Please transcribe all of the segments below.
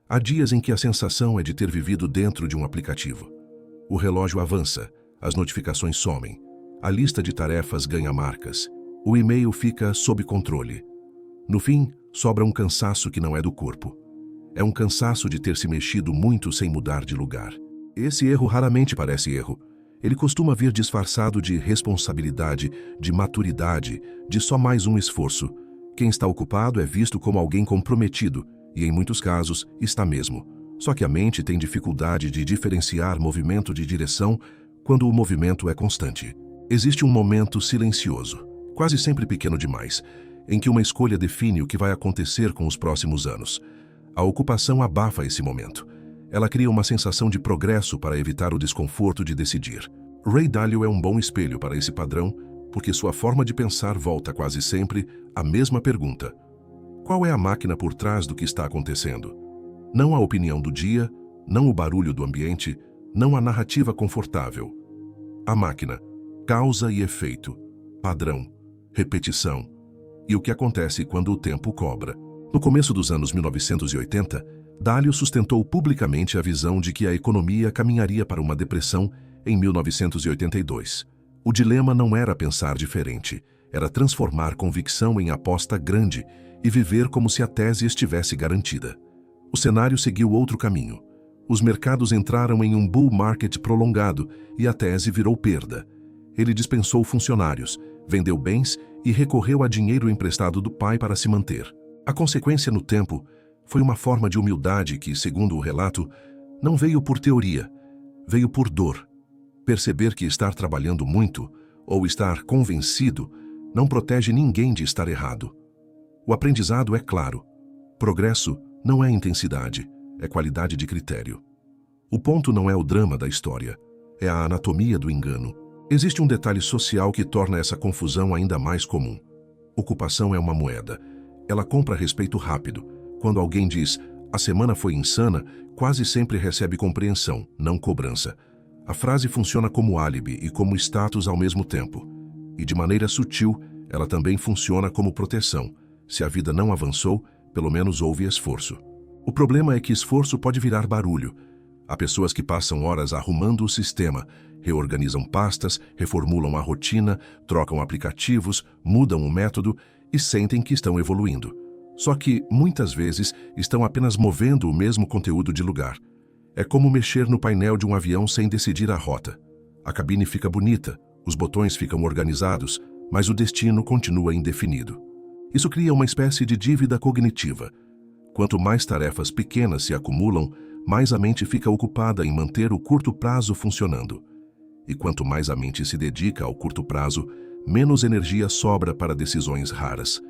Há dias em que a sensação é de ter vivido dentro de um aplicativo. O relógio avança, as notificações somem, a lista de tarefas ganha marcas, o e-mail fica sob controle. No fim, sobra um cansaço que não é do corpo. É um cansaço de ter se mexido muito sem mudar de lugar. Esse erro raramente parece erro. Ele costuma vir disfarçado de responsabilidade, de maturidade, de só mais um esforço. Quem está ocupado é visto como alguém comprometido, e em muitos casos está mesmo. Só que a mente tem dificuldade de diferenciar movimento de direção quando o movimento é constante. Existe um momento silencioso, quase sempre pequeno demais, em que uma escolha define o que vai acontecer com os próximos anos. A ocupação abafa esse momento. Ela cria uma sensação de progresso para evitar o desconforto de decidir. Ray Dalio é um bom espelho para esse padrão, porque sua forma de pensar volta quase sempre à mesma pergunta: qual é a máquina por trás do que está acontecendo? Não a opinião do dia, não o barulho do ambiente, não a narrativa confortável. A máquina, causa e efeito, padrão, repetição. E o que acontece quando o tempo cobra? No começo dos anos 1980, Dalio sustentou publicamente a visão de que a economia caminharia para uma depressão em 1982. O dilema não era pensar diferente, era transformar convicção em aposta grande e viver como se a tese estivesse garantida. O cenário seguiu outro caminho. Os mercados entraram em um bull market prolongado e a tese virou perda. Ele dispensou funcionários, vendeu bens e recorreu a dinheiro emprestado do pai para se manter. A consequência no tempo foi uma forma de humildade que, segundo o relato, não veio por teoria, veio por dor. Perceber que estar trabalhando muito, ou estar convencido, não protege ninguém de estar errado. O aprendizado é claro. Progresso não é intensidade, é qualidade de critério. O ponto não é o drama da história, é a anatomia do engano. Existe um detalhe social que torna essa confusão ainda mais comum. Ocupação é uma moeda. Ela compra respeito rápido. Quando alguém diz, a semana foi insana, quase sempre recebe compreensão, não cobrança. A frase funciona como álibi e como status ao mesmo tempo. E de maneira sutil, ela também funciona como proteção. Se a vida não avançou, pelo menos houve esforço. O problema é que esforço pode virar barulho. Há pessoas que passam horas arrumando o sistema, reorganizam pastas, reformulam a rotina, trocam aplicativos, mudam o método e sentem que estão evoluindo. Só que, muitas vezes, estão apenas movendo o mesmo conteúdo de lugar. É como mexer no painel de um avião sem decidir a rota. A cabine fica bonita, os botões ficam organizados, mas o destino continua indefinido. Isso cria uma espécie de dívida cognitiva. Quanto mais tarefas pequenas se acumulam, mais a mente fica ocupada em manter o curto prazo funcionando. E quanto mais a mente se dedica ao curto prazo, menos energia sobra para decisões raras.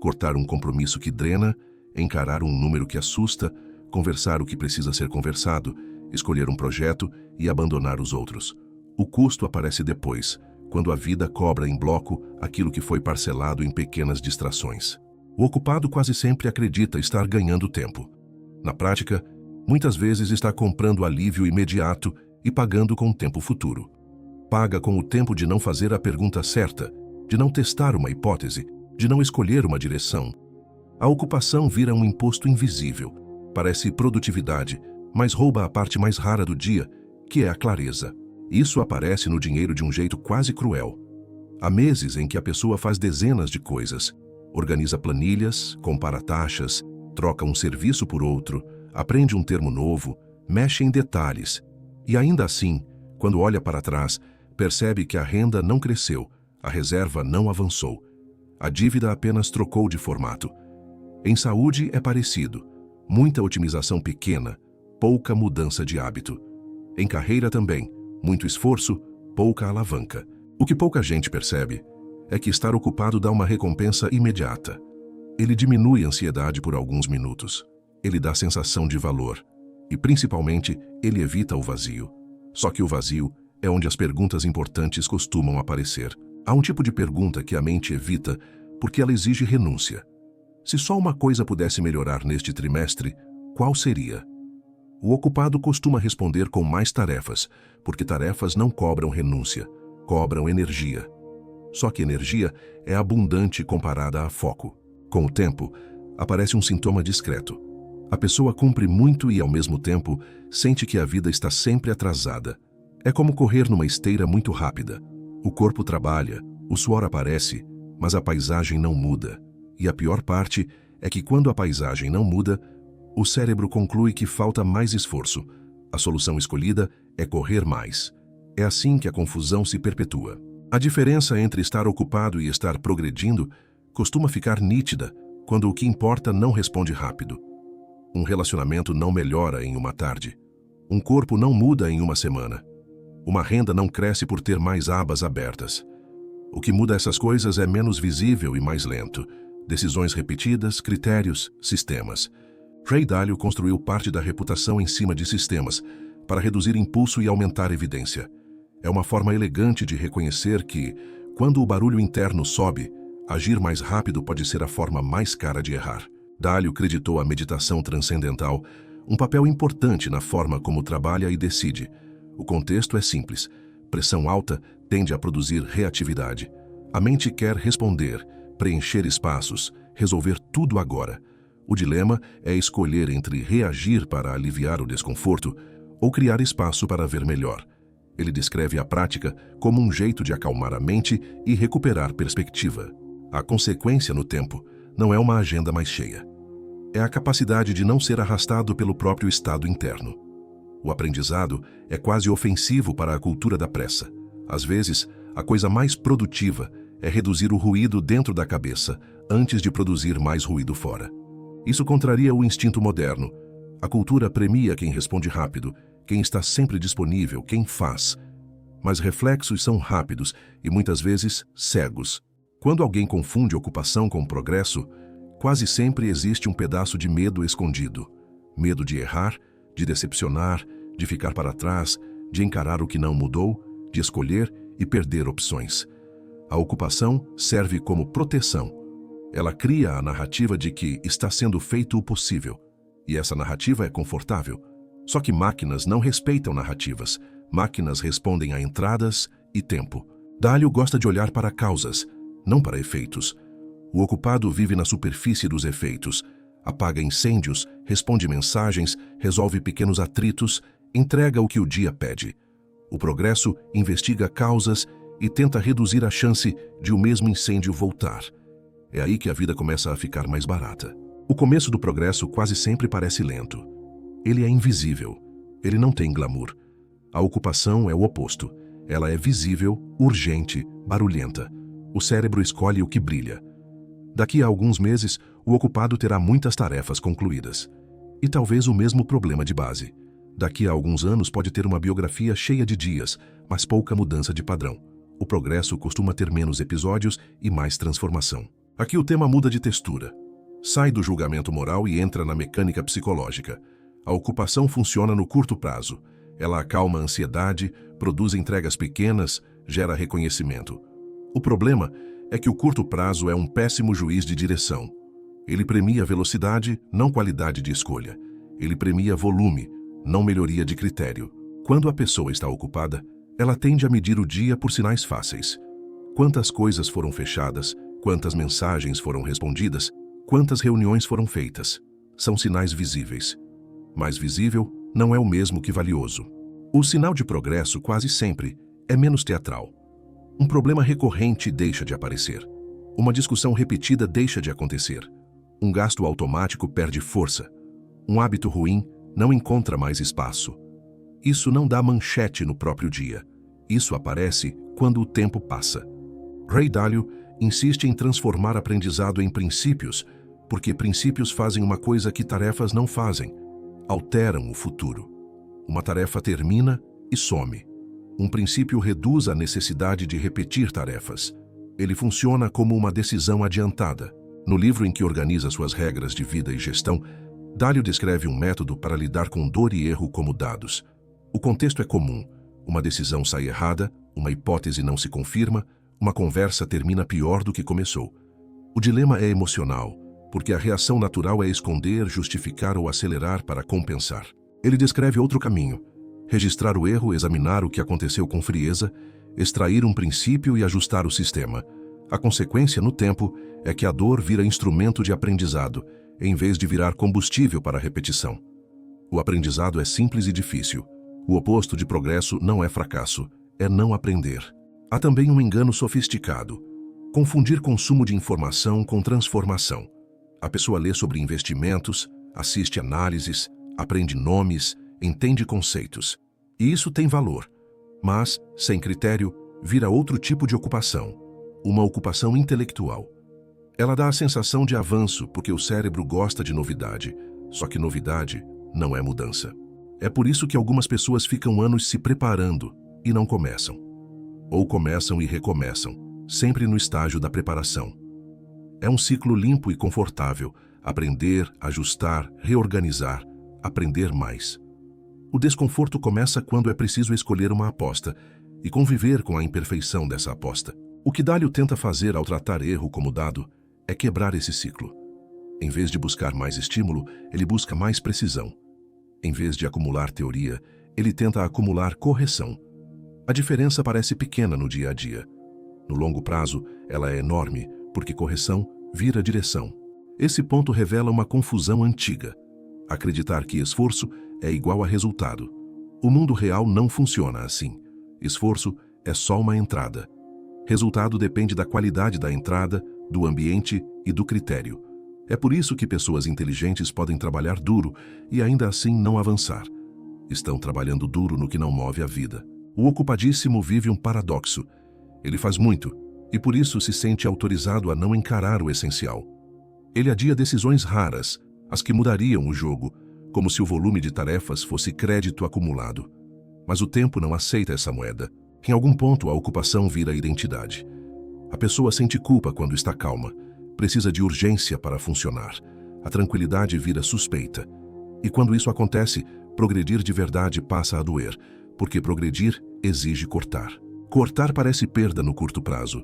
Cortar um compromisso que drena, encarar um número que assusta, conversar o que precisa ser conversado, escolher um projeto e abandonar os outros. O custo aparece depois, quando a vida cobra em bloco aquilo que foi parcelado em pequenas distrações. O ocupado quase sempre acredita estar ganhando tempo. Na prática, muitas vezes está comprando alívio imediato e pagando com o tempo futuro. Paga com o tempo de não fazer a pergunta certa, de não testar uma hipótese, de não escolher uma direção. A ocupação vira um imposto invisível. Parece produtividade, mas rouba a parte mais rara do dia, que é a clareza. Isso aparece no dinheiro de um jeito quase cruel. Há meses em que a pessoa faz dezenas de coisas, organiza planilhas, compara taxas, troca um serviço por outro, aprende um termo novo, mexe em detalhes. E ainda assim, quando olha para trás, percebe que a renda não cresceu, a reserva não avançou. A dívida apenas trocou de formato. Em saúde é parecido. Muita otimização pequena, pouca mudança de hábito. Em carreira também, muito esforço, pouca alavanca. O que pouca gente percebe é que estar ocupado dá uma recompensa imediata. Ele diminui a ansiedade por alguns minutos. Ele dá sensação de valor. E, principalmente, ele evita o vazio. Só que o vazio é onde as perguntas importantes costumam aparecer. Há um tipo de pergunta que a mente evita porque ela exige renúncia. Se só uma coisa pudesse melhorar neste trimestre, qual seria? O ocupado costuma responder com mais tarefas, porque tarefas não cobram renúncia, cobram energia. Só que energia é abundante comparada a foco. Com o tempo, aparece um sintoma discreto. A pessoa cumpre muito e, ao mesmo tempo, sente que a vida está sempre atrasada. É como correr numa esteira muito rápida. O corpo trabalha, o suor aparece, mas a paisagem não muda. E a pior parte é que quando a paisagem não muda, o cérebro conclui que falta mais esforço. A solução escolhida é correr mais. É assim que a confusão se perpetua. A diferença entre estar ocupado e estar progredindo costuma ficar nítida quando o que importa não responde rápido. Um relacionamento não melhora em uma tarde. Um corpo não muda em uma semana. Uma renda não cresce por ter mais abas abertas. O que muda essas coisas é menos visível e mais lento. Decisões repetidas, critérios, sistemas. Ray Dalio construiu parte da reputação em cima de sistemas, para reduzir impulso e aumentar evidência. É uma forma elegante de reconhecer que, quando o barulho interno sobe, agir mais rápido pode ser a forma mais cara de errar. Dalio creditou à meditação transcendental um papel importante na forma como trabalha e decide. O contexto é simples. Pressão alta tende a produzir reatividade. A mente quer responder, preencher espaços, resolver tudo agora. O dilema é escolher entre reagir para aliviar o desconforto ou criar espaço para ver melhor. Ele descreve a prática como um jeito de acalmar a mente e recuperar perspectiva. A consequência no tempo não é uma agenda mais cheia. É a capacidade de não ser arrastado pelo próprio estado interno. O aprendizado é quase ofensivo para a cultura da pressa. Às vezes, a coisa mais produtiva é reduzir o ruído dentro da cabeça antes de produzir mais ruído fora. Isso contraria o instinto moderno. A cultura premia quem responde rápido, quem está sempre disponível, quem faz. Mas reflexos são rápidos e muitas vezes cegos. Quando alguém confunde ocupação com progresso, quase sempre existe um pedaço de medo escondido. Medo de errar, de decepcionar, de ficar para trás, de encarar o que não mudou, de escolher e perder opções. A ocupação serve como proteção. Ela cria a narrativa de que está sendo feito o possível. E essa narrativa é confortável. Só que máquinas não respeitam narrativas. Máquinas respondem a entradas e tempo. Dalio gosta de olhar para causas, não para efeitos. O ocupado vive na superfície dos efeitos. Apaga incêndios, responde mensagens, resolve pequenos atritos, entrega o que o dia pede. O progresso investiga causas e tenta reduzir a chance de o mesmo incêndio voltar. É aí que a vida começa a ficar mais barata. O começo do progresso quase sempre parece lento. Ele é invisível. Ele não tem glamour. A ocupação é o oposto. Ela é visível, urgente, barulhenta. O cérebro escolhe o que brilha. Daqui a alguns meses, o ocupado terá muitas tarefas concluídas. E talvez o mesmo problema de base. Daqui a alguns anos pode ter uma biografia cheia de dias, mas pouca mudança de padrão. O progresso costuma ter menos episódios e mais transformação. Aqui o tema muda de textura. Sai do julgamento moral e entra na mecânica psicológica. A ocupação funciona no curto prazo. Ela acalma a ansiedade, produz entregas pequenas, gera reconhecimento. O problema é que o curto prazo é um péssimo juiz de direção. Ele premia velocidade, não qualidade de escolha. Ele premia volume, não melhoria de critério. Quando a pessoa está ocupada, ela tende a medir o dia por sinais fáceis. Quantas coisas foram fechadas, quantas mensagens foram respondidas, quantas reuniões foram feitas. São sinais visíveis. Mas visível não é o mesmo que valioso. O sinal de progresso quase sempre é menos teatral. Um problema recorrente deixa de aparecer. Uma discussão repetida deixa de acontecer. Um gasto automático perde força. Um hábito ruim não encontra mais espaço. Isso não dá manchete no próprio dia. Isso aparece quando o tempo passa. Ray Dalio insiste em transformar aprendizado em princípios, porque princípios fazem uma coisa que tarefas não fazem. Alteram o futuro. Uma tarefa termina e some. Um princípio reduz a necessidade de repetir tarefas. Ele funciona como uma decisão adiantada. No livro em que organiza suas regras de vida e gestão, Dalio descreve um método para lidar com dor e erro como dados. O contexto é comum. Uma decisão sai errada, uma hipótese não se confirma, uma conversa termina pior do que começou. O dilema é emocional, porque a reação natural é esconder, justificar ou acelerar para compensar. Ele descreve outro caminho: registrar o erro, examinar o que aconteceu com frieza, extrair um princípio e ajustar o sistema. A consequência, no tempo, é que a dor vira instrumento de aprendizado. em vez de virar combustível para a repetição. O aprendizado é simples e difícil. O oposto de progresso não é fracasso, é não aprender. Há também um engano sofisticado: confundir consumo de informação com transformação. A pessoa lê sobre investimentos, assiste análises, aprende nomes, entende conceitos. E isso tem valor. Mas, sem critério, vira outro tipo de ocupação, uma ocupação intelectual. Ela dá a sensação de avanço porque o cérebro gosta de novidade, só que novidade não é mudança. É por isso que algumas pessoas ficam anos se preparando e não começam. Ou começam e recomeçam, sempre no estágio da preparação. É um ciclo limpo e confortável: aprender, ajustar, reorganizar, aprender mais. O desconforto começa quando é preciso escolher uma aposta e conviver com a imperfeição dessa aposta. O que Dalio tenta fazer ao tratar erro como dado é quebrar esse ciclo. Em vez de buscar mais estímulo, ele busca mais precisão. Em vez de acumular teoria, ele tenta acumular correção. A diferença parece pequena no dia a dia. No longo prazo, ela é enorme, porque correção vira direção. Esse ponto revela uma confusão antiga: acreditar que esforço é igual a resultado. O mundo real não funciona assim. Esforço é só uma entrada. Resultado depende da qualidade da entrada, do ambiente e do critério. É por isso que pessoas inteligentes podem trabalhar duro e ainda assim não avançar. Estão trabalhando duro no que não move a vida. O ocupadíssimo vive um paradoxo. Ele faz muito e por isso se sente autorizado a não encarar o essencial. Ele adia decisões raras, as que mudariam o jogo, como se o volume de tarefas fosse crédito acumulado. Mas o tempo não aceita essa moeda. Em algum ponto, a ocupação vira identidade. A pessoa sente culpa quando está calma. Precisa de urgência para funcionar. A tranquilidade vira suspeita. E quando isso acontece, progredir de verdade passa a doer, porque progredir exige cortar. Cortar parece perda no curto prazo.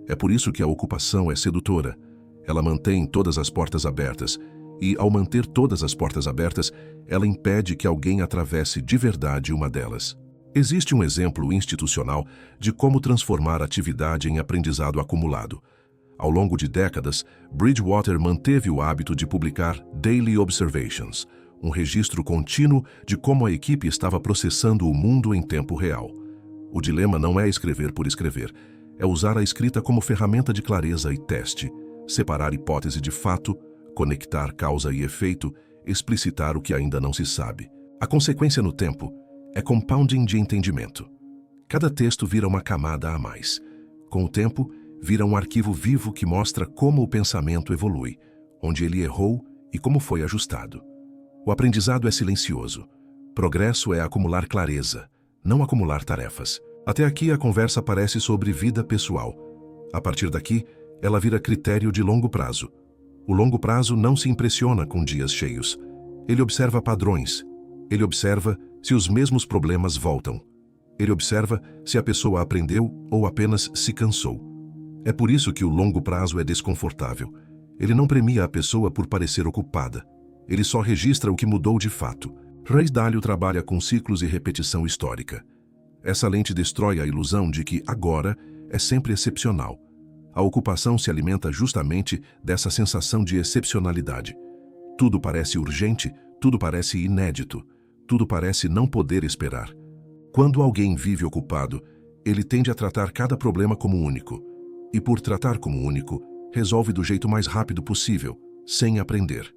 É por isso que a ocupação é sedutora. Ela mantém todas as portas abertas, e, ao manter todas as portas abertas, ela impede que alguém atravesse de verdade uma delas. Existe um exemplo institucional de como transformar atividade em aprendizado acumulado. Ao longo de décadas, Bridgewater manteve o hábito de publicar Daily Observations, um registro contínuo de como a equipe estava processando o mundo em tempo real. O dilema não é escrever por escrever, é usar a escrita como ferramenta de clareza e teste, separar hipótese de fato, conectar causa e efeito, explicitar o que ainda não se sabe. A consequência no tempo é compounding de entendimento. Cada texto vira uma camada a mais. Com o tempo, vira um arquivo vivo que mostra como o pensamento evolui, onde ele errou e como foi ajustado. O aprendizado é silencioso. Progresso é acumular clareza, não acumular tarefas. Até aqui a conversa parece sobre vida pessoal. A partir daqui, ela vira critério de longo prazo. O longo prazo não se impressiona com dias cheios. Ele observa padrões. Ele observa se os mesmos problemas voltam. Ele observa se a pessoa aprendeu ou apenas se cansou. É por isso que o longo prazo é desconfortável. Ele não premia a pessoa por parecer ocupada. Ele só registra o que mudou de fato. Ray Dalio trabalha com ciclos e repetição histórica. Essa lente destrói a ilusão de que agora é sempre excepcional. A ocupação se alimenta justamente dessa sensação de excepcionalidade. Tudo parece urgente, tudo parece inédito, tudo parece não poder esperar. Quando alguém vive ocupado, ele tende a tratar cada problema como único. E por tratar como único, resolve do jeito mais rápido possível, sem aprender.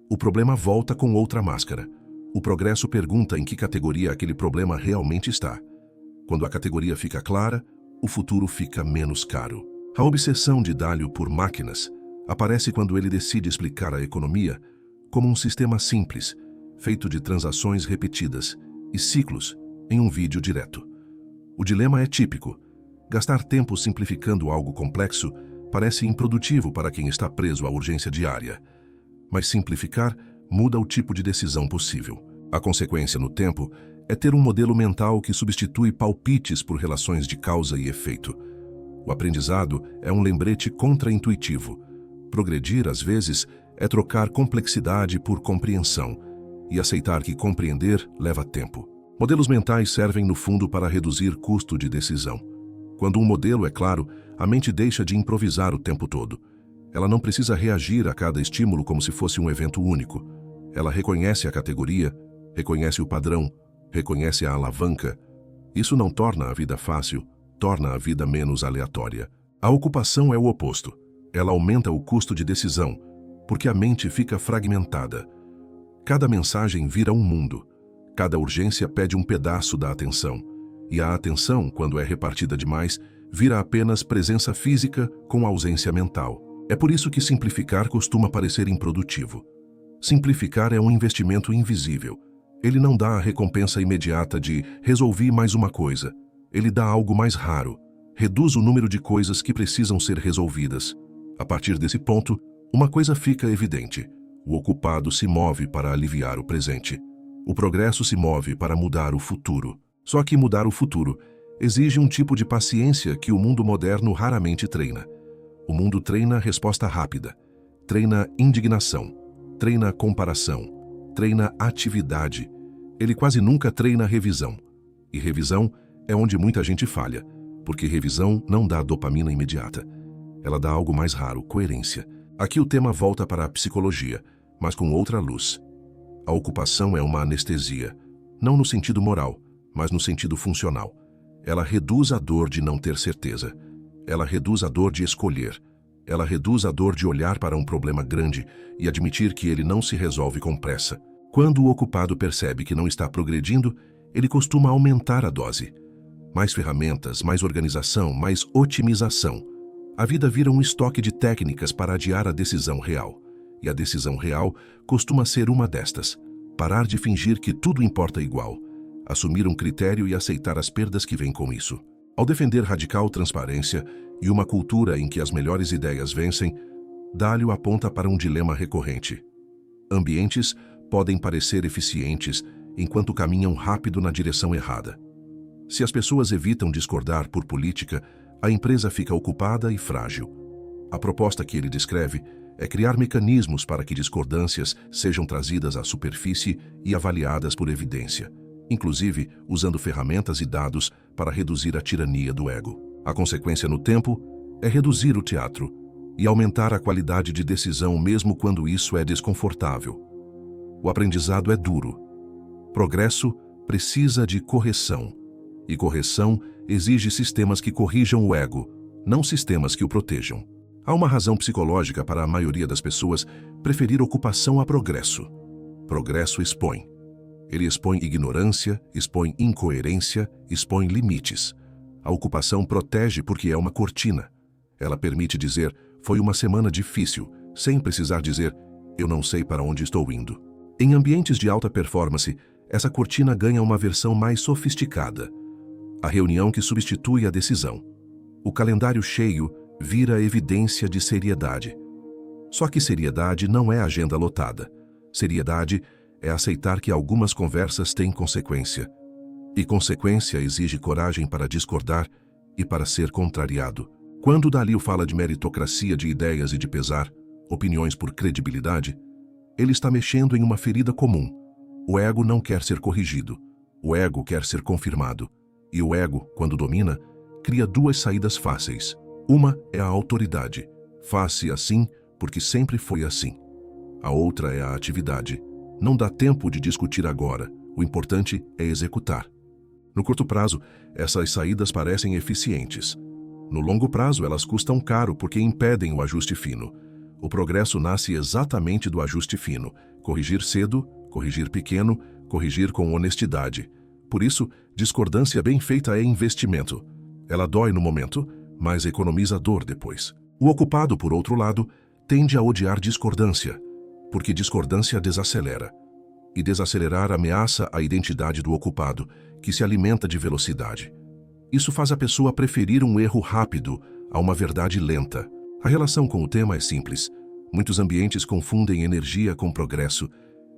O problema volta com outra máscara. O progresso pergunta em que categoria aquele problema realmente está. Quando a categoria fica clara, o futuro fica menos caro. A obsessão de Dalio por máquinas aparece quando ele decide explicar a economia como um sistema simples, feito de transações repetidas e ciclos em um vídeo direto. O dilema é típico. Gastar tempo simplificando algo complexo parece improdutivo para quem está preso à urgência diária. Mas simplificar muda o tipo de decisão possível. A consequência no tempo é ter um modelo mental que substitui palpites por relações de causa e efeito. O aprendizado é um lembrete contra-intuitivo. Progredir, às vezes, é trocar complexidade por compreensão e aceitar que compreender leva tempo. Modelos mentais servem, no fundo, para reduzir custo de decisão. Quando um modelo é claro, a mente deixa de improvisar o tempo todo. Ela não precisa reagir a cada estímulo como se fosse um evento único. Ela reconhece a categoria, reconhece o padrão, reconhece a alavanca. Isso não torna a vida fácil, torna a vida menos aleatória. A ocupação é o oposto. Ela aumenta o custo de decisão, porque a mente fica fragmentada. Cada mensagem vira um mundo. Cada urgência pede um pedaço da atenção. E a atenção, quando é repartida demais, vira apenas presença física com ausência mental. É por isso que simplificar costuma parecer improdutivo. Simplificar é um investimento invisível. Ele não dá a recompensa imediata de resolvi mais uma coisa. Ele dá algo mais raro. Reduz o número de coisas que precisam ser resolvidas. A partir desse ponto, uma coisa fica evidente. O ocupado se move para aliviar o presente. O progresso se move para mudar o futuro. Só que mudar o futuro exige um tipo de paciência que o mundo moderno raramente treina. O mundo treina resposta rápida, treina indignação, treina comparação, treina atividade. Ele quase nunca treina revisão. E revisão é onde muita gente falha, porque revisão não dá dopamina imediata. Ela dá algo mais raro, coerência. Aqui o tema volta para a psicologia, mas com outra luz. A ocupação é uma anestesia, não no sentido moral, mas no sentido funcional. Ela reduz a dor de não ter certeza. Ela reduz a dor de escolher. Ela reduz a dor de olhar para um problema grande e admitir que ele não se resolve com pressa. Quando o ocupado percebe que não está progredindo, ele costuma aumentar a dose. Mais ferramentas, mais organização, mais otimização. A vida vira um estoque de técnicas para adiar a decisão real. E a decisão real costuma ser uma destas. Parar de fingir que tudo importa igual. Assumir um critério e aceitar as perdas que vêm com isso. Ao defender radical transparência e uma cultura em que as melhores ideias vencem, Dalio aponta para um dilema recorrente. Ambientes podem parecer eficientes enquanto caminham rápido na direção errada. Se as pessoas evitam discordar por política, a empresa fica ocupada e frágil. A proposta que ele descreve é criar mecanismos para que discordâncias sejam trazidas à superfície e avaliadas por evidência, inclusive usando ferramentas e dados para reduzir a tirania do ego. A consequência no tempo é reduzir o teatro e aumentar a qualidade de decisão mesmo quando isso é desconfortável. O aprendizado é duro. Progresso precisa de correção, e correção exige sistemas que corrijam o ego, não sistemas que o protejam. Há uma razão psicológica para a maioria das pessoas preferir ocupação a progresso. Progresso expõe. Ele expõe ignorância, expõe incoerência, expõe limites. A ocupação protege porque é uma cortina. Ela permite dizer, foi uma semana difícil, sem precisar dizer, eu não sei para onde estou indo. Em ambientes de alta performance, essa cortina ganha uma versão mais sofisticada. A reunião que substitui a decisão. O calendário cheio vira evidência de seriedade. Só que seriedade não é agenda lotada. Seriedade é aceitar que algumas conversas têm consequência. E consequência exige coragem para discordar e para ser contrariado. Quando Dalio fala de meritocracia de ideias e de pesar, opiniões por credibilidade, ele está mexendo em uma ferida comum. O ego não quer ser corrigido. O ego quer ser confirmado. E o ego, quando domina, cria duas saídas fáceis. Uma é a autoridade. Faça assim porque sempre foi assim. A outra é a atividade. Não dá tempo de discutir agora. O importante é executar. No curto prazo, essas saídas parecem eficientes. No longo prazo, elas custam caro porque impedem o ajuste fino. O progresso nasce exatamente do ajuste fino. Corrigir cedo, corrigir pequeno, corrigir com honestidade. Por isso, discordância bem feita é investimento. Ela dói no momento, mas economiza dor depois. O ocupado, por outro lado, tende a odiar discordância, porque discordância desacelera. E desacelerar ameaça a identidade do ocupado, que se alimenta de velocidade. Isso faz a pessoa preferir um erro rápido a uma verdade lenta. A relação com o tema é simples. Muitos ambientes confundem energia com progresso.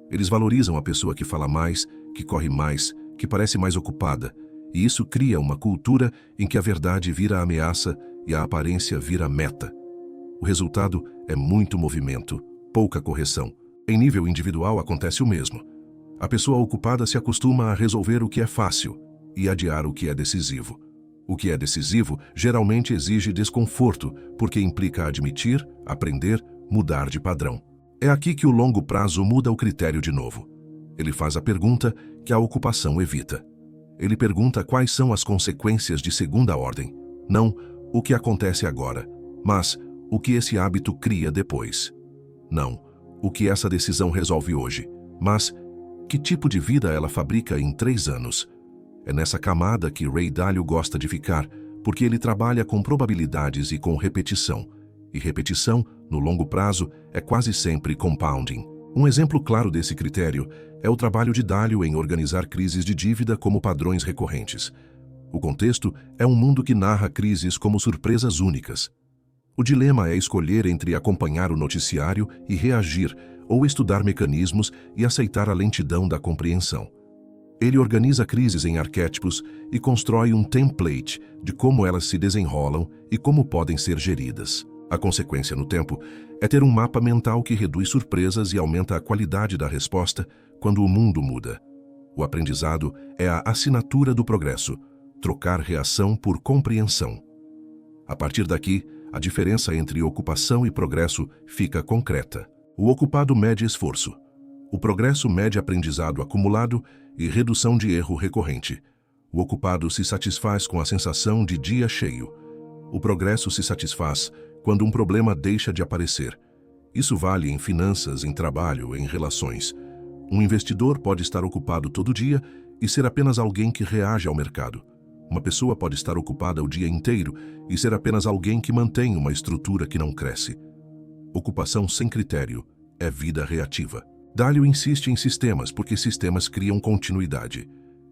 Eles valorizam a pessoa que fala mais, que corre mais, que parece mais ocupada. E isso cria uma cultura em que a verdade vira ameaça e a aparência vira meta. O resultado é muito movimento, pouca correção. Em nível individual acontece o mesmo. A pessoa ocupada se acostuma a resolver o que é fácil e adiar o que é decisivo. O que é decisivo geralmente exige desconforto, porque implica admitir, aprender, mudar de padrão. É aqui que o longo prazo muda o critério de novo. Ele faz a pergunta que a ocupação evita. Ele pergunta quais são as consequências de segunda ordem, não o que acontece agora, mas o que esse hábito cria depois. Não o que essa decisão resolve hoje, mas que tipo de vida ela fabrica em 3 anos. É nessa camada que Ray Dalio gosta de ficar, porque ele trabalha com probabilidades e com repetição. E repetição, no longo prazo, é quase sempre compounding. Um exemplo claro desse critério é o trabalho de Dalio em organizar crises de dívida como padrões recorrentes. O contexto é um mundo que narra crises como surpresas únicas. O dilema é escolher entre acompanhar o noticiário e reagir, ou estudar mecanismos e aceitar a lentidão da compreensão. Ele organiza crises em arquétipos e constrói um template de como elas se desenrolam e como podem ser geridas. A consequência no tempo é ter um mapa mental que reduz surpresas e aumenta a qualidade da resposta quando o mundo muda. O aprendizado é a assinatura do progresso, trocar reação por compreensão. A partir daqui, a diferença entre ocupação e progresso fica concreta. O ocupado mede esforço. O progresso mede aprendizado acumulado e redução de erro recorrente. O ocupado se satisfaz com a sensação de dia cheio. O progresso se satisfaz quando um problema deixa de aparecer. Isso vale em finanças, em trabalho, em relações. Um investidor pode estar ocupado todo dia e ser apenas alguém que reage ao mercado. Uma pessoa pode estar ocupada o dia inteiro e ser apenas alguém que mantém uma estrutura que não cresce. Ocupação sem critério é vida reativa. Dalio insiste em sistemas porque sistemas criam continuidade.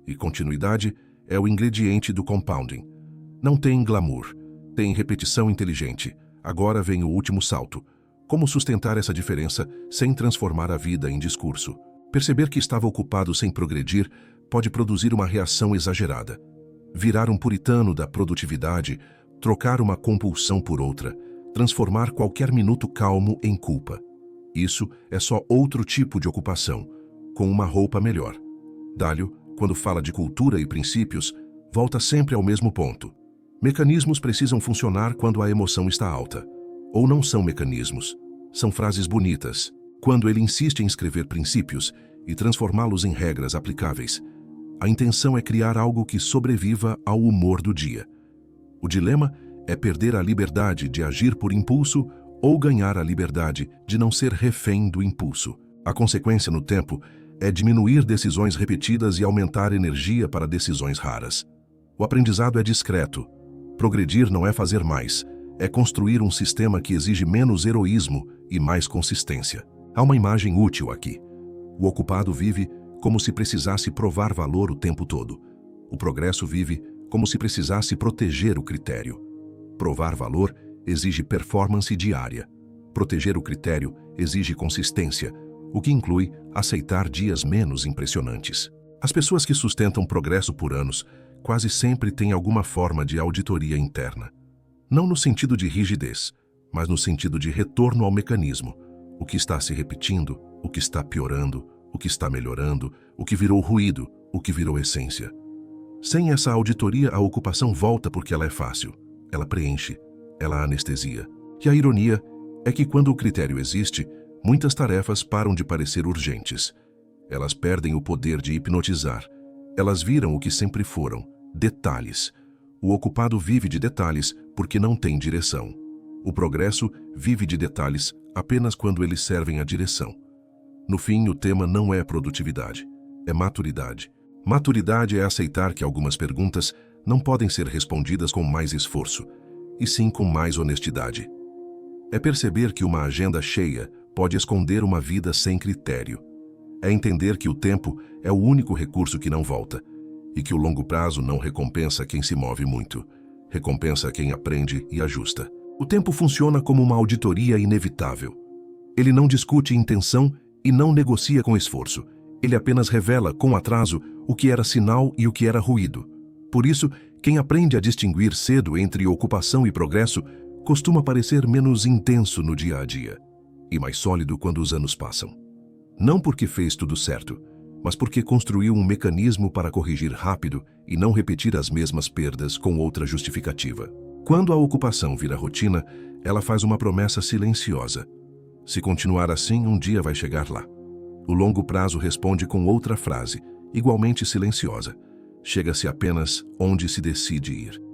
E continuidade é o ingrediente do compounding. Não tem glamour, tem repetição inteligente. Agora vem o último salto. Como sustentar essa diferença sem transformar a vida em discurso? Perceber que estava ocupado sem progredir pode produzir uma reação exagerada. Virar um puritano da produtividade, trocar uma compulsão por outra, transformar qualquer minuto calmo em culpa. Isso é só outro tipo de ocupação, com uma roupa melhor. Dalio, quando fala de cultura e princípios, volta sempre ao mesmo ponto. Mecanismos precisam funcionar quando a emoção está alta. Ou não são mecanismos, são frases bonitas. Quando ele insiste em escrever princípios e transformá-los em regras aplicáveis, a intenção é criar algo que sobreviva ao humor do dia. O dilema é perder a liberdade de agir por impulso ou ganhar a liberdade de não ser refém do impulso. A consequência no tempo é diminuir decisões repetidas e aumentar energia para decisões raras. O aprendizado é discreto. Progredir não é fazer mais, é construir um sistema que exige menos heroísmo e mais consistência. Há uma imagem útil aqui. O ocupado vive como se precisasse provar valor o tempo todo. O progresso vive como se precisasse proteger o critério. Provar valor exige performance diária. Proteger o critério exige consistência, o que inclui aceitar dias menos impressionantes. As pessoas que sustentam progresso por anos quase sempre têm alguma forma de auditoria interna. Não no sentido de rigidez, mas no sentido de retorno ao mecanismo. O que está se repetindo, o que está piorando, o que está melhorando, o que virou ruído, o que virou essência. Sem essa auditoria, a ocupação volta porque ela é fácil. Ela preenche, ela anestesia. E a ironia é que quando o critério existe, muitas tarefas param de parecer urgentes. Elas perdem o poder de hipnotizar. Elas viram o que sempre foram, detalhes. O ocupado vive de detalhes porque não tem direção. O progresso vive de detalhes apenas quando eles servem à direção. No fim, o tema não é produtividade, é maturidade. Maturidade é aceitar que algumas perguntas não podem ser respondidas com mais esforço, e sim com mais honestidade. É perceber que uma agenda cheia pode esconder uma vida sem critério. É entender que o tempo é o único recurso que não volta, e que o longo prazo não recompensa quem se move muito, recompensa quem aprende e ajusta. O tempo funciona como uma auditoria inevitável. Ele não discute intenção e não negocia com esforço. Ele apenas revela, com atraso, o que era sinal e o que era ruído. Por isso, quem aprende a distinguir cedo entre ocupação e progresso costuma parecer menos intenso no dia a dia e mais sólido quando os anos passam. Não porque fez tudo certo, mas porque construiu um mecanismo para corrigir rápido e não repetir as mesmas perdas com outra justificativa. Quando a ocupação vira rotina, ela faz uma promessa silenciosa. Se continuar assim, um dia vai chegar lá. O longo prazo responde com outra frase, igualmente silenciosa. Chega-se apenas onde se decide ir.